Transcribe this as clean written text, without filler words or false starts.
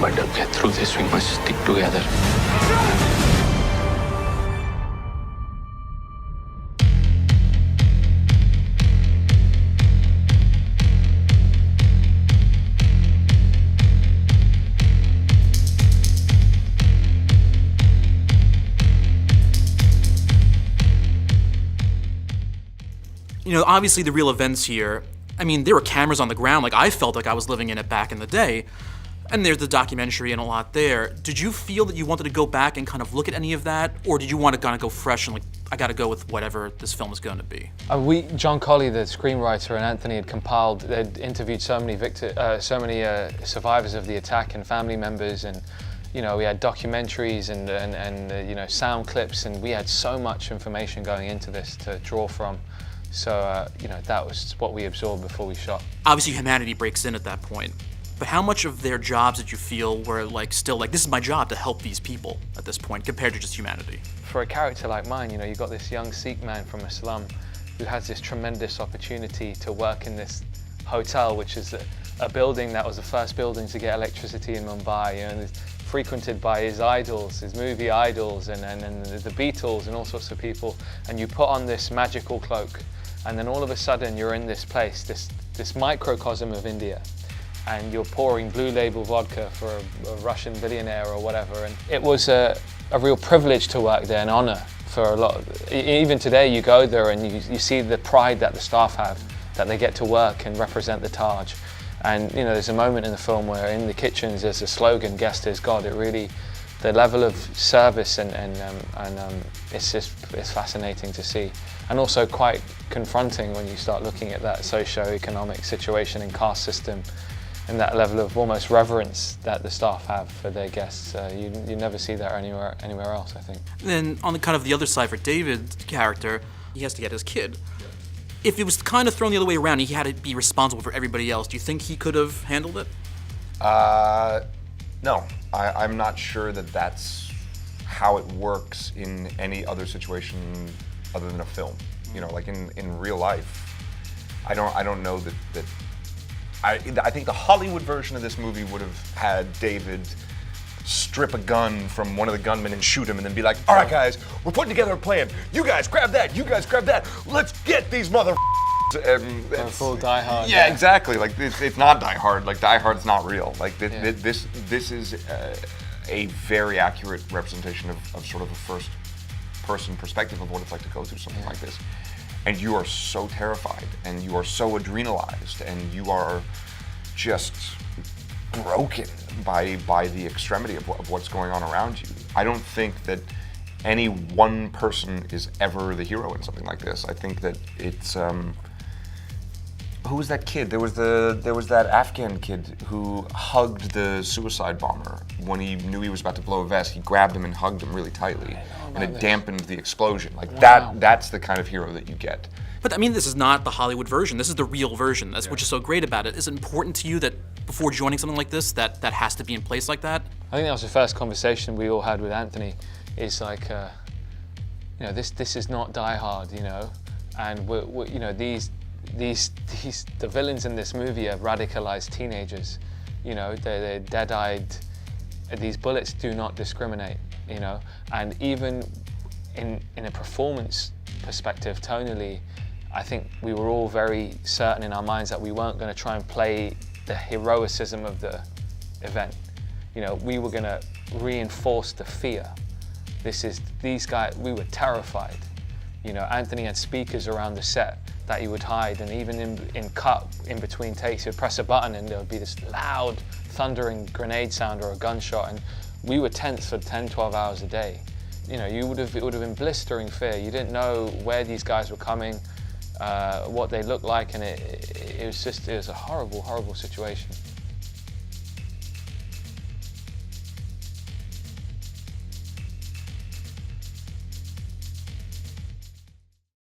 But to get through this, we must stick together. You know, obviously the real events here, I mean, there were cameras on the ground. Like, I felt like I was living in it back in the day. And there's the documentary and a lot there. Did you feel that you wanted to go back and kind of look at any of that? Or did you want to kind of go fresh and like, I got to go with whatever this film is going to be? John Colley, the screenwriter, and Anthony had compiled, they'd interviewed so many survivors of the attack and family members, and you know, we had documentaries and you know, sound clips, and we had so much information going into this to draw from. So, you know, that was what we absorbed before we shot. Obviously, humanity breaks in at that point. But how much of their jobs did you feel were like still like, this is my job to help these people at this point compared to just humanity? For a character like mine, you know, you've got this young Sikh man from a slum who has this tremendous opportunity to work in this hotel, which is a building that was the first building to get electricity in Mumbai, you know, and it's frequented by his idols, his movie idols, and the Beatles and all sorts of people. And you put on this magical cloak, and then all of a sudden you're in this place, this microcosm of India, and you're pouring Blue Label vodka for a Russian billionaire or whatever. And it was a real privilege to work there, an honor for a lot. Even today you go there and you see the pride that the staff have, that they get to work and represent the Taj. And you know, there's a moment in the film where in the kitchens there's a slogan, "Guest is God." It really, the level of service and it's fascinating to see. And also quite confronting when you start looking at that socio-economic situation and caste system, and that level of almost reverence that the staff have for their guests. You never see that anywhere else, I think. Then on the kind of the other side for David's character, he has to get his kid. If it was kind of thrown the other way around, he had to be responsible for everybody else, do you think he could have handled it? No, I'm not sure that that's how it works in any other situation other than a film. You know, like in real life, I don't know that I think the Hollywood version of this movie would have had David strip a gun from one of the gunmen and shoot him and then be like, all right guys, we're putting together a plan. You guys grab that, you guys grab that. Let's get these mother full Die Hard. Yeah, exactly. Like it's not Die Hard. Like Die Hard's not real. Like this is a very accurate representation of sort of a first person perspective of what it's like to go through something like this. And you are so terrified, and you are so adrenalized, and you are just broken by the extremity of what's going on around you. I don't think that any one person is ever the hero in something like this. I think that it's who was that kid? There was that Afghan kid who hugged the suicide bomber when he knew he was about to blow a vest. He grabbed him and hugged him really tightly, and it dampened the explosion. Like that's the kind of hero that you get. But I mean, this is not the Hollywood version. This is the real version. That's which is so great about it. Is it important to you that before joining something like this, that has to be in place like that? I think that was the first conversation we all had with Anthony. Is like, you know, this is not Die Hard, you know, and we're you know, the villains in this movie are radicalized teenagers. You know, they're dead-eyed. These bullets do not discriminate, you know, and even in a performance perspective, tonally, I think we were all very certain in our minds that we weren't going to try and play the heroicism of the event. You know, we were going to reinforce the fear. These guys, we were terrified. You know, Anthony had speakers around the set that he would hide, and even in between takes, he would press a button and there would be this loud, thundering grenade sound or a gunshot, and we were tense for 10, 12 hours a day. You know, it would have been blistering fear. You didn't know where these guys were coming, what they looked like, and it was a horrible, horrible situation.